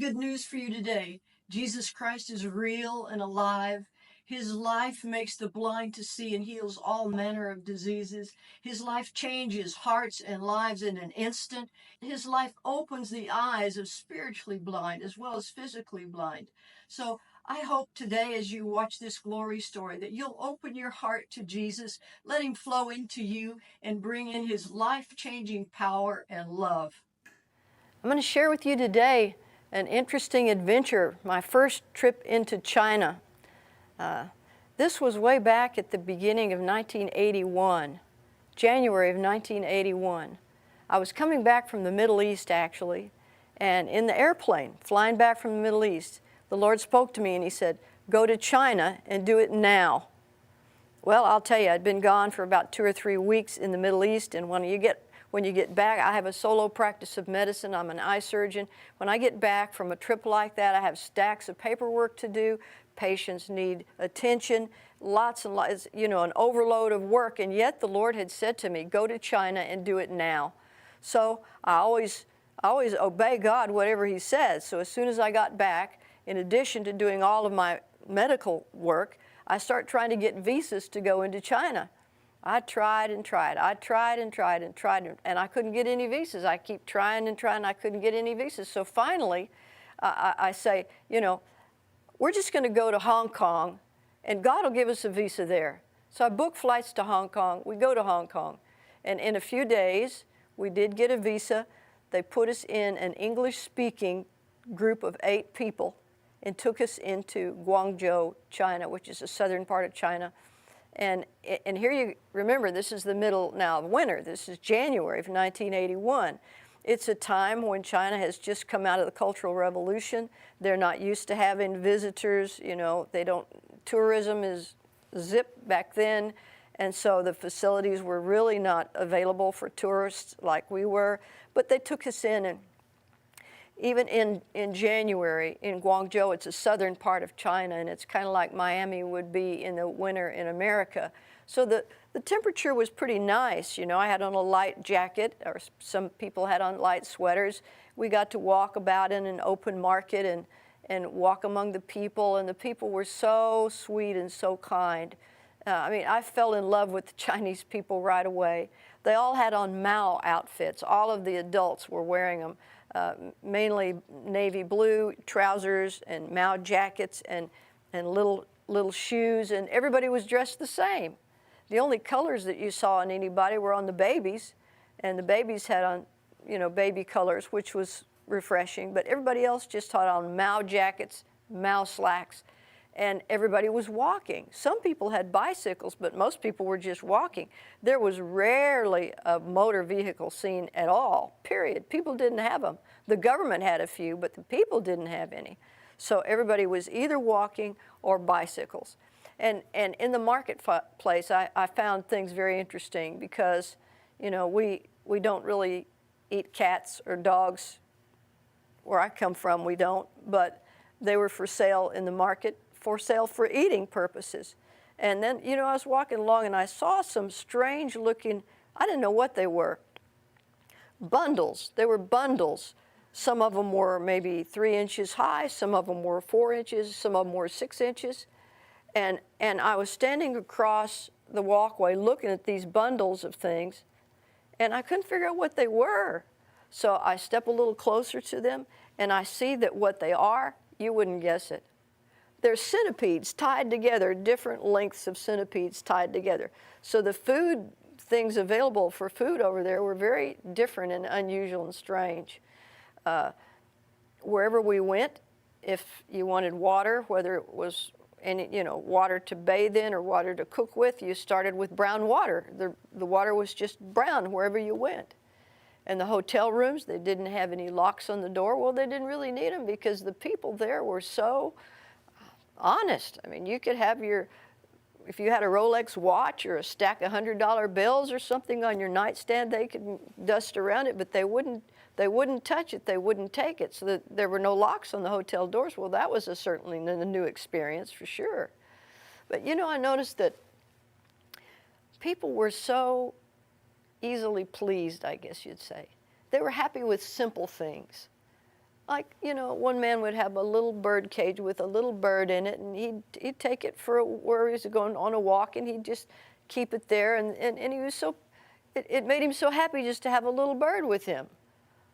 good news for you today. Jesus Christ is real and alive. His life makes the blind to see and heals all manner of diseases. His life changes hearts and lives in an instant. His life opens the eyes of spiritually blind as well as physically blind. So I hope today, as you watch this glory story, that you'll open your heart to Jesus, let him flow into you, and bring in his life-changing power and love. I'm going to share with you today an interesting adventure, my first trip into China. This was way back at the beginning of 1981, January of 1981. I was coming back from the Middle East, actually, and in the airplane, flying back from the Middle East, the Lord spoke to me and he said, "Go to China and do it now." Well, I'll tell you, I'd been gone for about 2 or 3 weeks in the Middle East, and when you get back, I have a solo practice of medicine. I'm an eye surgeon. When I get back from a trip like that, I have stacks of paperwork to do. Patients need attention, lots and lots, an overload of work. And yet the Lord had said to me, "Go to China and do it now." So I always obey God, whatever he says. So as soon as I got back, in addition to doing all of my medical work, I start trying to get visas to go into China. I tried and tried. I tried and tried and tried, and I couldn't get any visas. I keep trying and trying. I couldn't get any visas. So finally, I say, we're just going to go to Hong Kong, and God will give us a visa there. So I book flights to Hong Kong. We go to Hong Kong, and in a few days, we did get a visa. They put us in an English-speaking group of 8 people and took us into Guangzhou, China, which is the southern part of China. And here you remember, this is the middle now of winter. This is January of 1981. It's a time when China has just come out of the Cultural Revolution. They're not used to having visitors. Tourism is zip back then. And so the facilities were really not available for tourists like we were. But they took us in, and even in January in Guangzhou, it's a southern part of China, and it's kind of like Miami would be in the winter in America. So the temperature was pretty nice. I had on a light jacket, or some people had on light sweaters. We got to walk about in an open market and walk among the people, and the people were so sweet and so kind. I fell in love with the Chinese people right away. They all had on Mao outfits. All of the adults were wearing them. Mainly navy blue trousers and Mao jackets and little shoes, and everybody was dressed the same. The only colors that you saw on anybody were on the babies, and the babies had on, baby colors, which was refreshing, but everybody else just had on Mao jackets, Mao slacks, and everybody was walking. Some people had bicycles, but most people were just walking. There was rarely a motor vehicle seen at all, period. People didn't have them. The government had a few, but the people didn't have any. So everybody was either walking or bicycles. And in the marketplace, I found things very interesting because, we don't really eat cats or dogs. Where I come from, we don't, but they were for sale in the market, for sale for eating purposes. And then, I was walking along and I saw some strange looking, I didn't know what they were, bundles. They were bundles. Some of them were maybe 3 inches high, some of them were 4 inches, some of them were 6 inches. And I was standing across the walkway looking at these bundles of things, and I couldn't figure out what they were. So I step a little closer to them, and I see that what they are, you wouldn't guess it. They're centipedes tied together, different lengths of centipedes tied together. So the food things available for food over there were very different and unusual and strange. Wherever we went, if you wanted water, whether it was water to bathe in or water to cook with, you started with brown water. The water was just brown wherever you went. And the hotel rooms, they didn't have any locks on the door. Well, they didn't really need them because the people there were so honest. You could have if you had a Rolex watch or a stack of $100 bills or something on your nightstand, they could dust around it, but they wouldn't touch it. They wouldn't take it. So there were no locks on the hotel doors. Well, that was certainly a new experience for sure. But I noticed that people were so easily pleased, I guess you'd say. They were happy with simple things. like, you know, one man would have a little bird cage with a little bird in it, and he'd take it for where he was going on a walk, and he'd just keep it there, and he was so, it made him so happy just to have a little bird with him.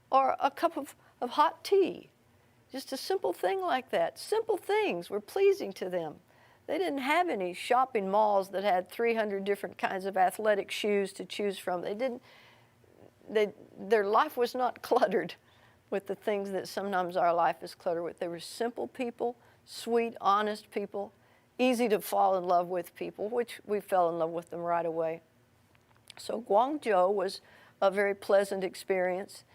Or a cup of hot tea. Just a simple thing like that. Simple things were pleasing to them. They didn't have any shopping malls that had 300 different kinds of athletic shoes to choose from. Their life was not cluttered with the things that sometimes our life is cluttered with. They were simple people, sweet, honest people, easy to fall in love with people, which we fell in love with them right away. So Guangzhou was a very pleasant experience.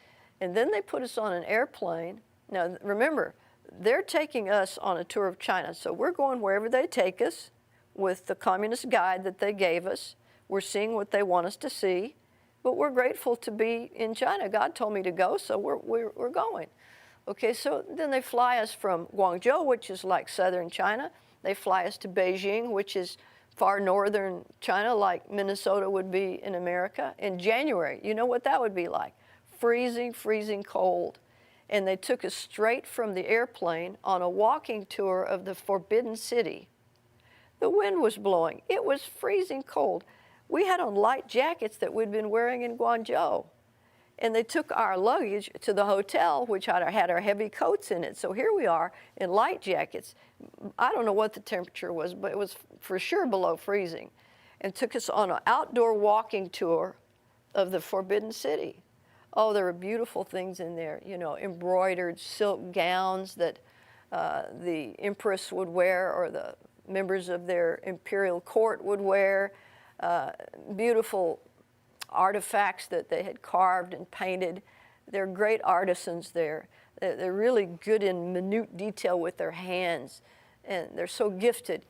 And then they put us on an airplane. Now, remember, they're taking us on a tour of China. So we're going wherever they take us with the communist guide that they gave us. We're seeing what they want us to see. But we're grateful to be in China. God told me to go, so we're going. Okay, so then they fly us from Guangzhou, which is like southern China. They fly us to Beijing, which is far northern China, like Minnesota would be in America, in January. You know what that would be like? Freezing, freezing cold. And they took us straight from the airplane on a walking tour of the Forbidden City. The wind was blowing. It was freezing cold. We had on light jackets that we'd been wearing in Guangzhou. And they took our luggage to the hotel, which had our heavy coats in it. So here we are in light jackets. I don't know what the temperature was, but it was for sure below freezing. And took us on an outdoor walking tour of the Forbidden City. Oh, there were beautiful things in there, you know, embroidered silk gowns that the empress would wear or the members of their imperial court would wear, beautiful artifacts that they had carved and painted. They're great artisans there. They're really good in minute detail with their hands, and they're so gifted.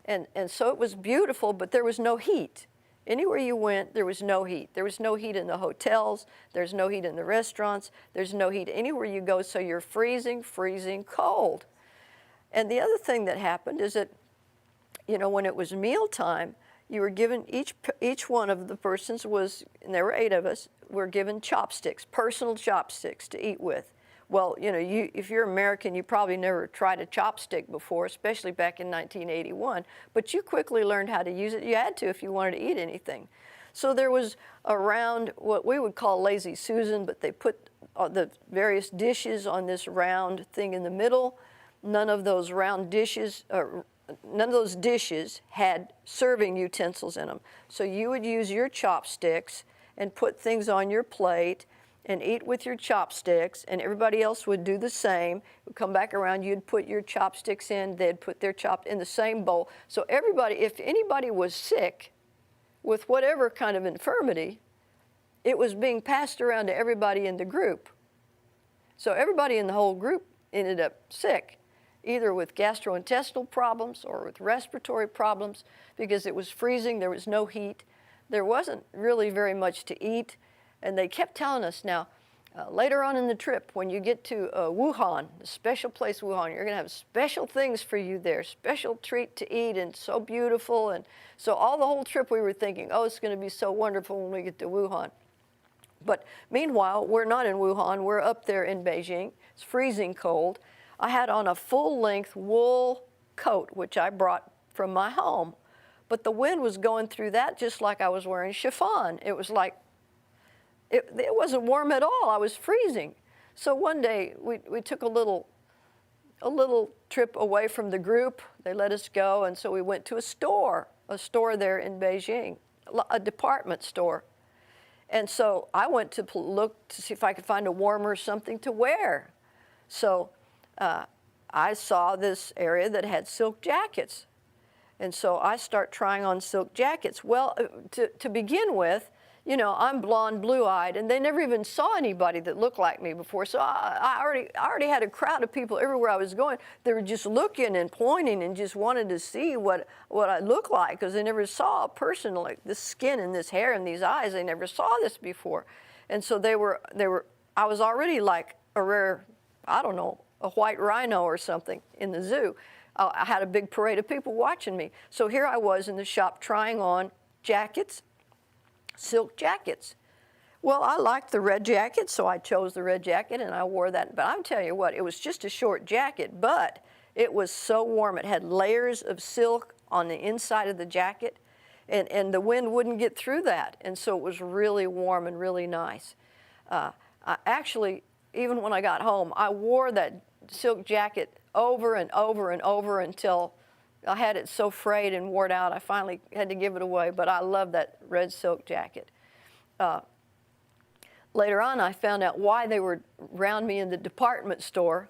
And so it was beautiful, but there was no heat. Anywhere you went, there was no heat. There was no heat in the hotels. There's no heat in the restaurants. There's no heat anywhere you go, so you're freezing, freezing cold. And the other thing that happened is that, you know, when it was mealtime, you were given, each one of the persons was, and there were 8 of us, were given chopsticks, personal chopsticks to eat with. Well, you know, if you're American, you probably never tried a chopstick before, especially back in 1981, but you quickly learned how to use it. You had to if you wanted to eat anything. So there was a round, what we would call Lazy Susan, but they put the various dishes on this round thing in the middle. None of those dishes had serving utensils in them. So you would use your chopsticks and put things on your plate and eat with your chopsticks, and everybody else would do the same. It would come back around, you'd put your chopsticks in, they'd put their in the same bowl. So everybody, if anybody was sick with whatever kind of infirmity, it was being passed around to everybody in the group. So everybody in the whole group ended up sick, either with gastrointestinal problems or with respiratory problems, because it was freezing, there was no heat. There wasn't really very much to eat. And they kept telling us now, later on in the trip, when you get to Wuhan, the special place Wuhan, you're going to have special things for you there, special treat to eat, and so beautiful. And so all the whole trip we were thinking, oh, it's going to be so wonderful when we get to Wuhan. But meanwhile, we're not in Wuhan. We're up there in Beijing. It's freezing cold. I had on a full-length wool coat, which I brought from my home. But the wind was going through that just like I was wearing chiffon. It was like, it wasn't warm at all. I was freezing. So one day we took a little trip away from the group. They let us go, and so we went to a store there in Beijing, a department store. And so I went to look to see if I could find a warmer something to wear. So I saw this area that had silk jackets. And so I start trying on silk jackets. Well, to begin with, you know, I'm blonde, blue-eyed, and they never even saw anybody that looked like me before. So I already had a crowd of people everywhere I was going. They were just looking and pointing and just wanted to see what I looked like, because they never saw a person like this skin and this hair and these eyes. They never saw this before. And so I was already like a rare, I don't know, a white rhino or something in the zoo. I had a big parade of people watching me. So here I was in the shop trying on jackets, silk jackets. Well, I liked the red jacket, so I chose the red jacket and I wore that. But I'm telling you what, it was just a short jacket, but it was so warm. It had layers of silk on the inside of the jacket, and the wind wouldn't get through that. And so it was really warm and really nice. I actually, even when I got home, I wore that silk jacket over and over and over until I had it so frayed and worn out, I finally had to give it away. But I love that red silk jacket. Later on, I found out why they were around me in the department store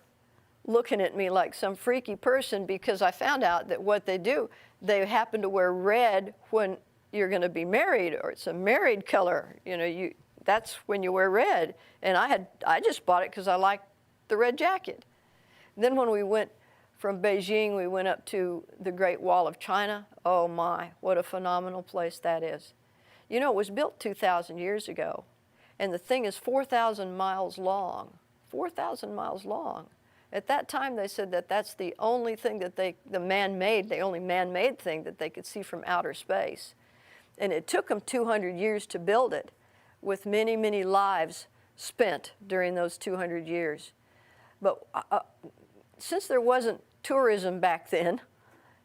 looking at me like some freaky person, because I found out that what they do, they happen to wear red when you're going to be married, or it's a married color. You know, that's when you wear red. And I just bought it because I liked the red jacket. Then when we went from Beijing, we went up to the Great Wall of China. Oh my, what a phenomenal place that is. You know, it was built 2,000 years ago. And the thing is 4,000 miles long, 4,000 miles long. At that time, they said that that's the only thing that the only man-made thing that they could see from outer space. And it took them 200 years to build it, with many, many lives spent during those 200 years. But since there wasn't tourism back then,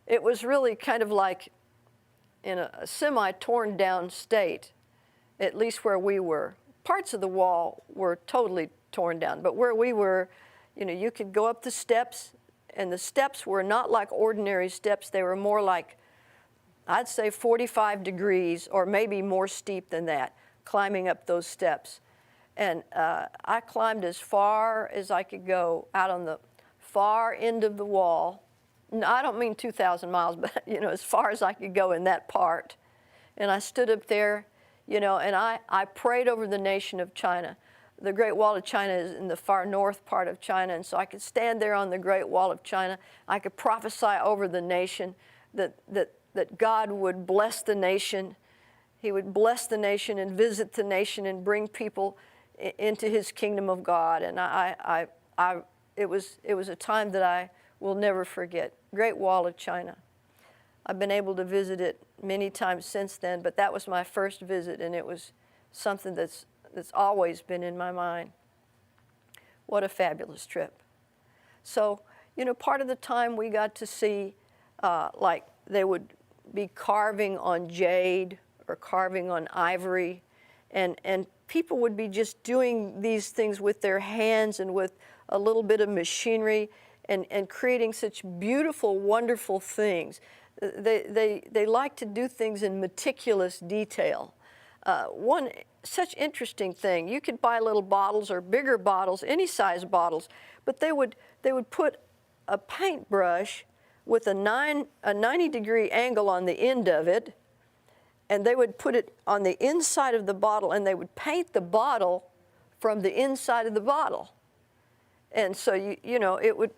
it was really kind of like in a semi-torn down state, at least where we were. Parts of the wall were totally torn down, but where we were, you know, you could go up the steps, and the steps were not like ordinary steps. They were more like, I'd say 45 degrees or maybe more steep than that, climbing up those steps. And I climbed as far as I could go out on the far end of the wall. No, I don't mean 2,000 miles, but, you know, as far as I could go in that part. And I stood up there, you know, and I prayed over the nation of China. The Great Wall of China is in the far north part of China, and so I could stand there on the Great Wall of China. I could prophesy over the nation that God would bless the nation. He would bless the nation and visit the nation and bring people into His kingdom of God. And it was a time that I will never forget. Great Wall of China. I've been able to visit it many times since then, but that was my first visit, and it was something that's always been in my mind. What a fabulous trip. So, you know, part of the time we got to see, like they would be carving on jade or carving on ivory, and people would be just doing these things with their hands and with a little bit of machinery and creating such beautiful, wonderful things. They like to do things in meticulous detail. One such interesting thing, you could buy little bottles or bigger bottles, any size bottles, but they would put a paintbrush with a 90-degree angle on the end of it, and they would put it on the inside of the bottle, and they would paint the bottle from the inside of the bottle. And so, you know, it would,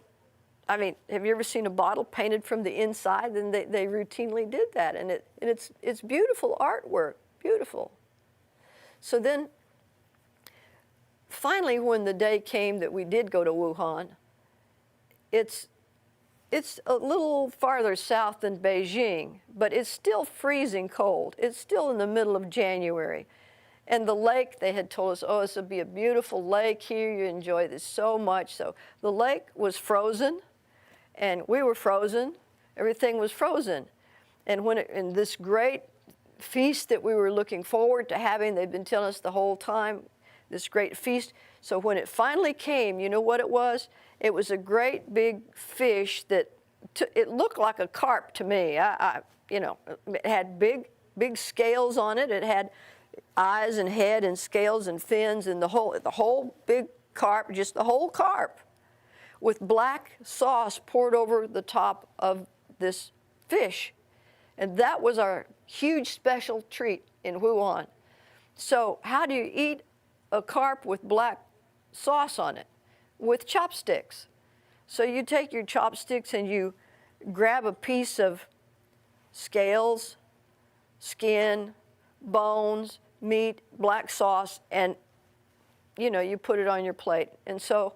I mean, have you ever seen a bottle painted from the inside? And they routinely did that, and it's beautiful artwork, beautiful. So then, finally, when the day came that we did go to Wuhan, it's a little farther south than Beijing, but it's still freezing cold. It's still in the middle of January. And the lake, they had told us, oh, this will be a beautiful lake here. You enjoy this so much. So the lake was frozen, and we were frozen. Everything was frozen. And in this great feast that we were looking forward to having, they'd been telling us the whole time, this great feast. So when it finally came, you know what it was? It was a great big fish that it looked like a carp to me. You know, it had big scales on it. It had eyes and head and scales and fins, and the whole big carp, just the whole carp, with black sauce poured over the top of this fish. And that was our huge special treat in Wuhan. So how do you eat a carp with black sauce on it? With chopsticks. So you take your chopsticks and you grab a piece of scales, skin, bones, meat, black sauce, and you know, you put it on your plate. And so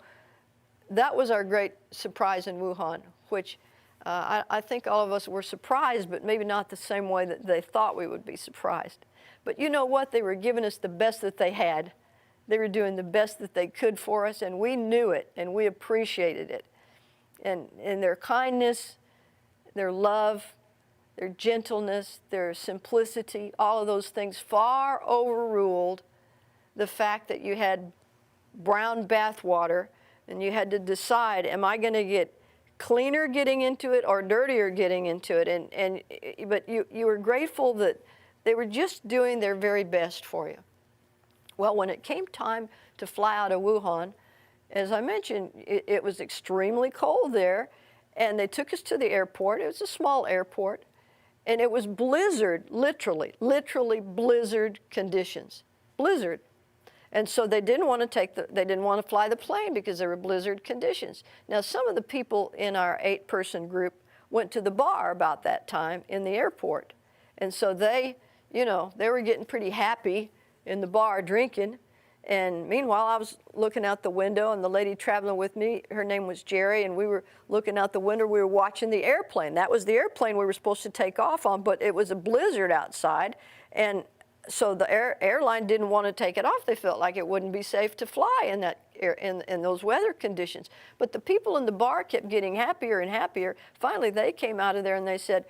that was our great surprise in Wuhan, which I think all of us were surprised, but maybe not the same way that they thought we would be surprised. But you know what? They were giving us the best that they had. They were doing the best that they could for us, and we knew it, and we appreciated it. And their kindness, their love, their gentleness, their simplicity, all of those things far overruled the fact that you had brown bath water and you had to decide, am I going to get cleaner getting into it or dirtier getting into it? But you were grateful that they were just doing their very best for you. Well, when it came time to fly out of Wuhan, as I mentioned, it was extremely cold there, and they took us to the airport. It was a small airport, and it was blizzard, literally blizzard conditions, blizzard. And so they didn't want to fly the plane because there were blizzard conditions. Now, some of the people in our 8-person group went to the bar about that time in the airport, and so they were getting pretty happy in the bar drinking. And meanwhile, I was looking out the window, and the lady traveling with me, her name was Jerry, and we were looking out the window. We were watching the airplane. That was the airplane we were supposed to take off on, but it was a blizzard outside, and so the airline didn't want to take it off. They felt like it wouldn't be safe to fly in those weather conditions. But the people in the bar kept getting happier and happier. Finally, they came out of there and they said,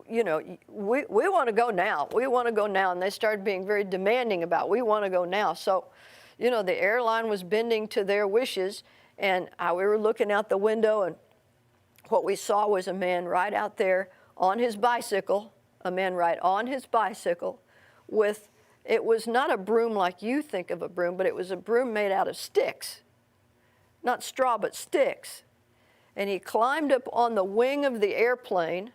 we want to go now. We want to go now. And they started being very demanding about, we want to go now. So, the airline was bending to their wishes, and we were looking out the window, and what we saw was a man right out there on his bicycle, with, it was not a broom like you think of a broom, but it was a broom made out of sticks. Not straw, but sticks. And he climbed up on the wing of the airplane,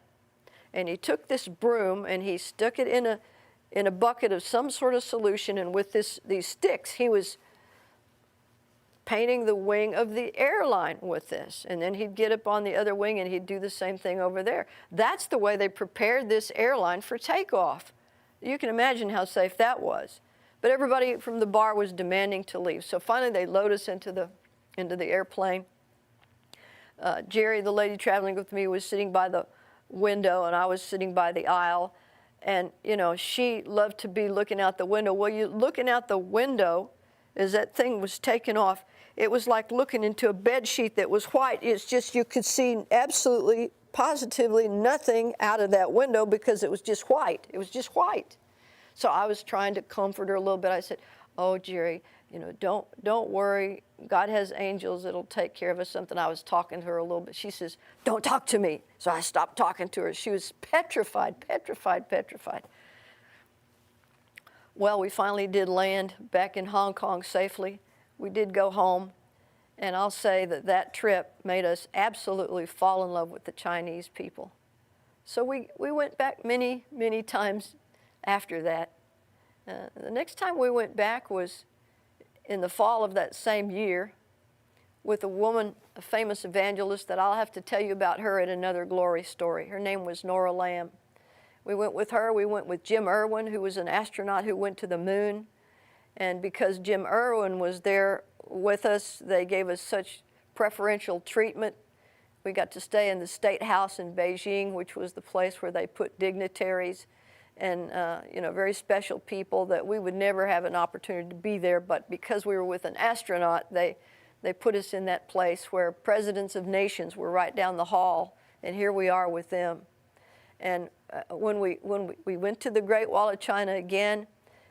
and he took this broom and he stuck it in a bucket of some sort of solution, and with these sticks, he was painting the wing of the airline with this. And then he'd get up on the other wing and he'd do the same thing over there. That's the way they prepared this airline for takeoff. You can imagine how safe that was. But everybody from the bar was demanding to leave. So finally they load us into the airplane. Jerry, the lady traveling with me, was sitting by the window, and I was sitting by the aisle. And, she loved to be looking out the window. Well, you looking out the window as that thing was taking off, it was like looking into a bed sheet that was white. It's just, you could see absolutely, positively nothing out of that window because it was just white. It was just white. So I was trying to comfort her a little bit. I said, oh, Jerry, don't worry. God has angels that'll take care of us. Something. I was talking to her a little bit. She says, don't talk to me. So I stopped talking to her. She was petrified. Well, we finally did land back in Hong Kong safely. We did go home. And I'll say that trip made us absolutely fall in love with the Chinese people. So we went back many, many times after that. The next time we went back was in the fall of that same year with a woman, a famous evangelist that I'll have to tell you about her in another glory story. Her name was Nora Lamb. We went with her. We went with Jim Irwin, who was an astronaut who went to the moon. And because Jim Irwin was there with us, they gave us such preferential treatment. We got to stay in the State House in Beijing, which was the place where they put dignitaries and very special people that we would never have an opportunity to be there. But because we were with an astronaut, they put us in that place where presidents of nations were right down the hall, and here we are with them. And when we went to the Great Wall of China again,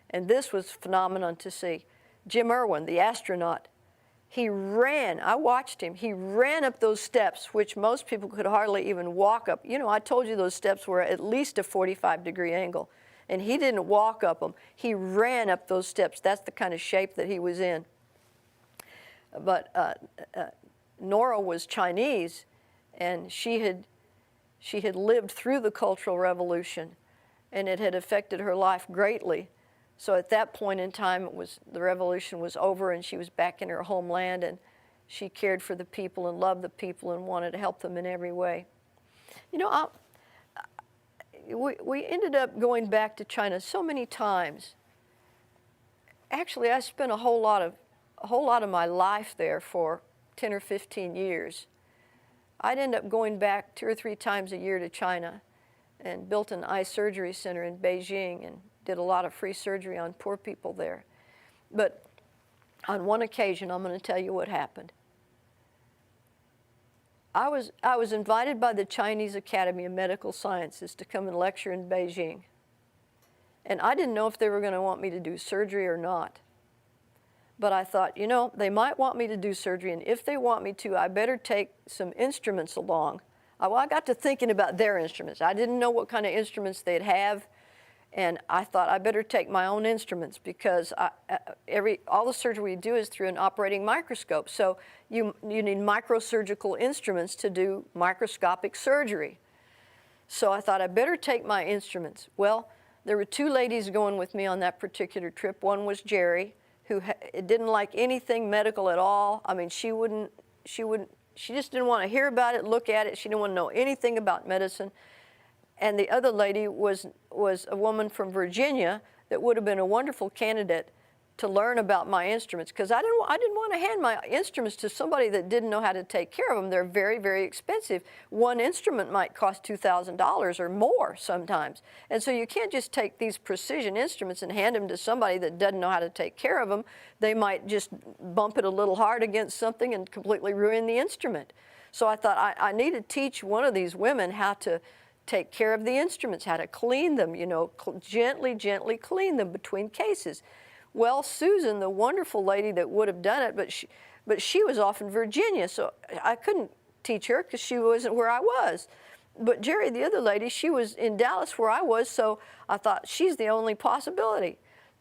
and this was phenomenon to see. Jim Irwin, the astronaut, he ran. I watched him. He ran up those steps, which most people could hardly even walk up. I told you those steps were at least a 45-degree angle, and he didn't walk up them. He ran up those steps. That's the kind of shape that he was in. But Nora was Chinese, and she had lived through the Cultural Revolution, and it had affected her life greatly. So at that point in time, the revolution was over, and she was back in her homeland, and she cared for the people and loved the people and wanted to help them in every way. We ended up going back to China so many times. Actually, I spent a whole lot of my life there for 10 or 15 years. I'd end up going back 2 or 3 times a year to China, and built an eye surgery center in Beijing, and did a lot of free surgery on poor people there. But on one occasion, I'm going to tell you what happened. I was invited by the Chinese Academy of Medical Sciences to come and lecture in Beijing. And I didn't know if they were going to want me to do surgery or not. But I thought, you know, they might want me to do surgery, and if they want me to, I better take some instruments along. I got to thinking about their instruments. I didn't know what kind of instruments they'd have, and I thought I better take my own instruments because all the surgery we do is through an operating microscope. So you need microsurgical instruments to do microscopic surgery. So I thought I better take my instruments. Well, there were two ladies going with me on that particular trip. One was Jerry, who didn't like anything medical at all. I mean, she just didn't want to hear about it, look at it. She didn't want to know anything about medicine. And the other lady was a woman from Virginia that would have been a wonderful candidate to learn about my instruments, because I didn't want to hand my instruments to somebody that didn't know how to take care of them. They're very, very expensive. One instrument might cost $2,000 or more sometimes. And so you can't just take these precision instruments and hand them to somebody that doesn't know how to take care of them. They might just bump it a little hard against something and completely ruin the instrument. So I thought I need to teach one of these women how to take care of the instruments, how to clean them, you know, gently clean them between cases. Well, Susan, the wonderful lady that would have done it, but she was off in Virginia, so I couldn't teach her because she wasn't where I was. But Jerry, the other lady, she was in Dallas where I was, so I thought she's the only possibility.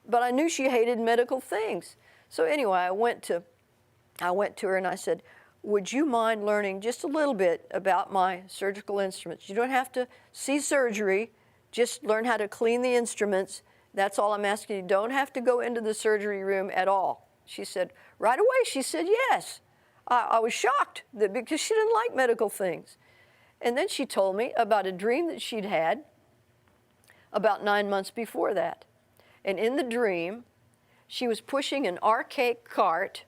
But I knew she hated medical things. So anyway, I went to her and I said, would you mind learning just a little bit about my surgical instruments? You don't have to see surgery, just learn how to clean the instruments. That's all I'm asking you. Don't have to go into the surgery room at all. She said, right away, she said yes. I was shocked because she didn't like medical things. And then she told me about a dream that she'd had about 9 months before that. And in the dream, she was pushing an archaic cart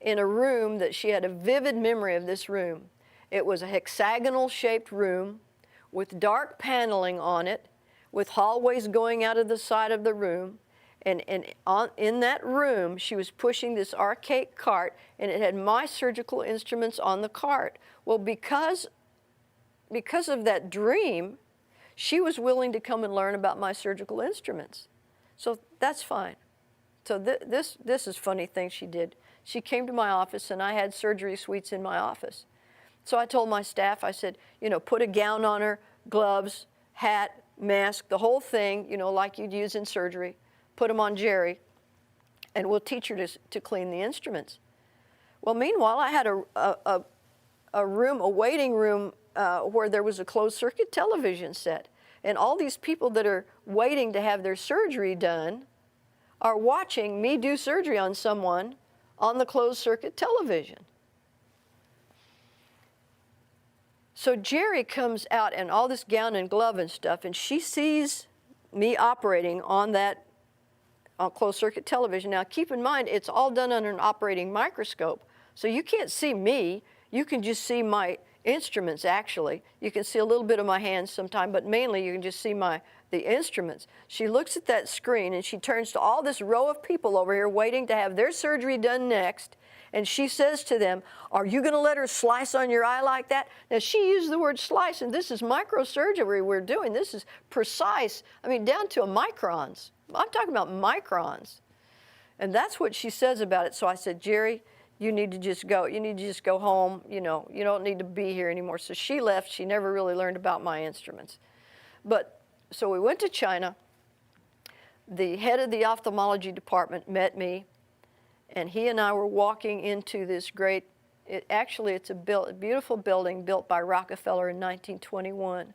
in a room that she had a vivid memory of this room. It was a hexagonal-shaped room with dark paneling on it, with hallways going out of the side of the room. And in that room, she was pushing this archaic cart, and it had my surgical instruments on the cart. Well, because of that dream, she was willing to come and learn about my surgical instruments. So that's fine. So this is a funny thing she did. She came to my office, and I had surgery suites in my office. So I told my staff, I said, you know, put a gown on her, gloves, hat, mask, the whole thing, you know, like you'd use in surgery. Put them on Jerry, and we'll teach her to clean the instruments. Well, meanwhile, I had a waiting room where there was a closed-circuit television set. And all these people that are waiting to have their surgery done are watching me do surgery on someone on the closed-circuit television. So Jerry comes out in all this gown and glove and stuff, and she sees me operating on that closed-circuit television. Now, keep in mind, it's all done under an operating microscope, so you can't see me. You can just see my instruments, actually. You can see a little bit of my hands sometime, but mainly you can just see the instruments. She looks at that screen, and she turns to all this row of people over here waiting to have their surgery done next, and she says to them, are you going to let her slice on your eye like that? Now, she used the word slice, and this is microsurgery we're doing. This is precise, I mean, down to microns. I'm talking about microns. And that's what she says about it. So I said, Jerry, you need to just go. You need to just go home. You know, you don't need to be here anymore. So she left. She never really learned about my instruments. But so we went to China. The head of the ophthalmology department met me, and he and I were walking into this great, it's a beautiful building built by Rockefeller in 1921.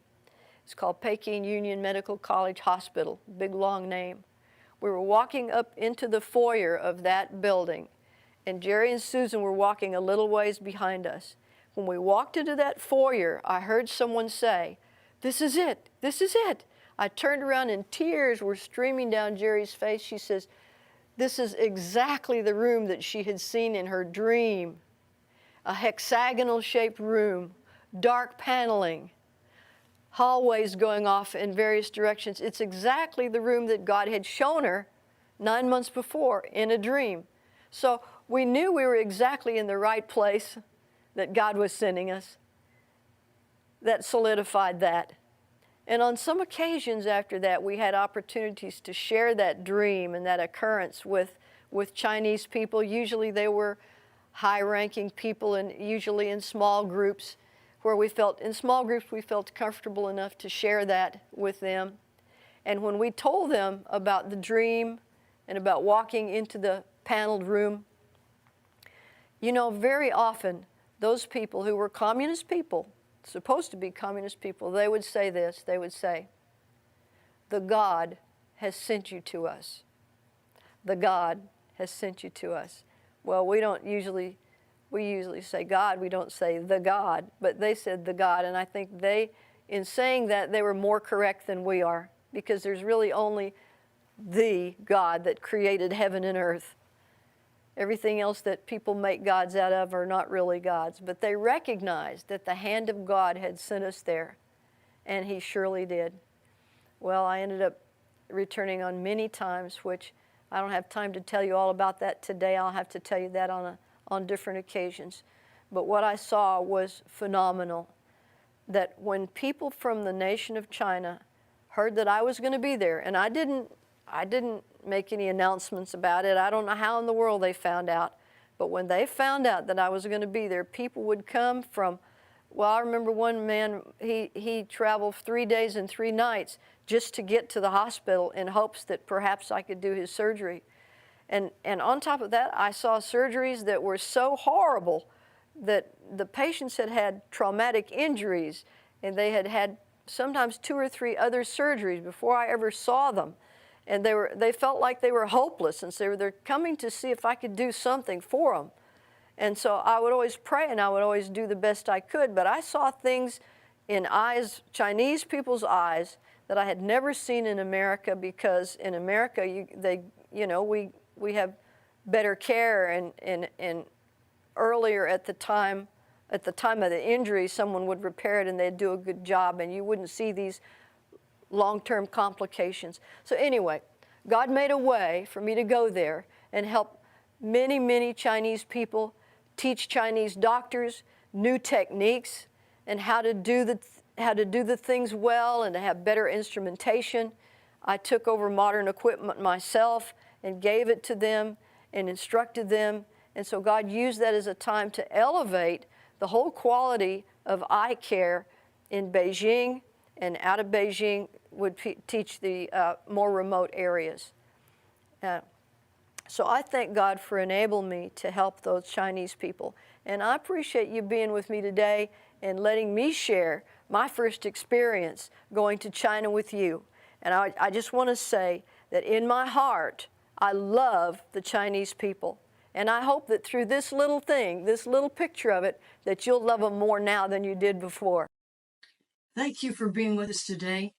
It's called Peking Union Medical College Hospital, big long name. We were walking up into the foyer of that building, and Jerry and Susan were walking a little ways behind us. When we walked into that foyer, I heard someone say, this is it, this is it. I turned around and tears were streaming down Jerry's face. She says, this is exactly the room that she had seen in her dream. A hexagonal-shaped room, dark paneling, hallways going off in various directions. It's exactly the room that God had shown her 9 months before in a dream. So we knew we were exactly in the right place, that God was sending us. That solidified that. And on some occasions after that, we had opportunities to share that dream and that occurrence with Chinese people. Usually they were high-ranking people, and usually in small groups, where we felt comfortable enough to share that with them. And when we told them about the dream and about walking into the paneled room, you know, very often those people who were communist people, supposed to be communist people, they would say this. They would say, "The God has sent you to us. The God has sent you to us." Well, we usually say God, we don't say the God, but they said the God, and I think in saying that, they were more correct than we are, because there's really only the God that created heaven and earth. Everything else that people make gods out of are not really gods, but they recognized that the hand of God had sent us there, and He surely did. Well, I ended up returning on many times, which I don't have time to tell you all about that today. I'll have to tell you that on different occasions. But what I saw was phenomenal, that when people from the nation of China heard that I was going to be there, and I didn't make any announcements about it. I don't know how in the world they found out. But when they found out that I was going to be there, people would come from, well, I remember one man, he traveled 3 days and 3 nights just to get to the hospital in hopes that perhaps I could do his surgery. And on top of that, I saw surgeries that were so horrible that the patients had had traumatic injuries, and they had had sometimes 2 or 3 other surgeries before I ever saw them. And they felt like they were hopeless, and so they're coming to see if I could do something for them. And so I would always pray, and I would always do the best I could, but I saw things in Chinese people's eyes that I had never seen in America, because in America, we have better care, and earlier at the time of the injury, someone would repair it and they'd do a good job, and you wouldn't see these long-term complications. So anyway, God made a way for me to go there and help many, many Chinese people, teach Chinese doctors new techniques and how to do the things well and to have better instrumentation. I took over modern equipment myself and gave it to them and instructed them. And so God used that as a time to elevate the whole quality of eye care in Beijing, and out of Beijing would teach the more remote areas. So I thank God for enabling me to help those Chinese people. And I appreciate you being with me today and letting me share my first experience going to China with you. And I just want to say that in my heart, I love the Chinese people. And I hope that through this little thing, this little picture of it, that you'll love them more now than you did before. Thank you for being with us today.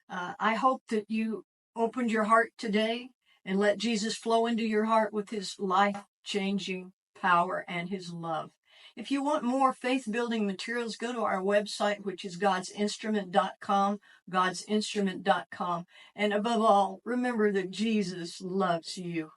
I hope that you opened your heart today and let Jesus flow into your heart with His life-changing power and His love. If you want more faith-building materials, go to our website, which is godsinstrument.com, godsinstrument.com. And above all, remember that Jesus loves you.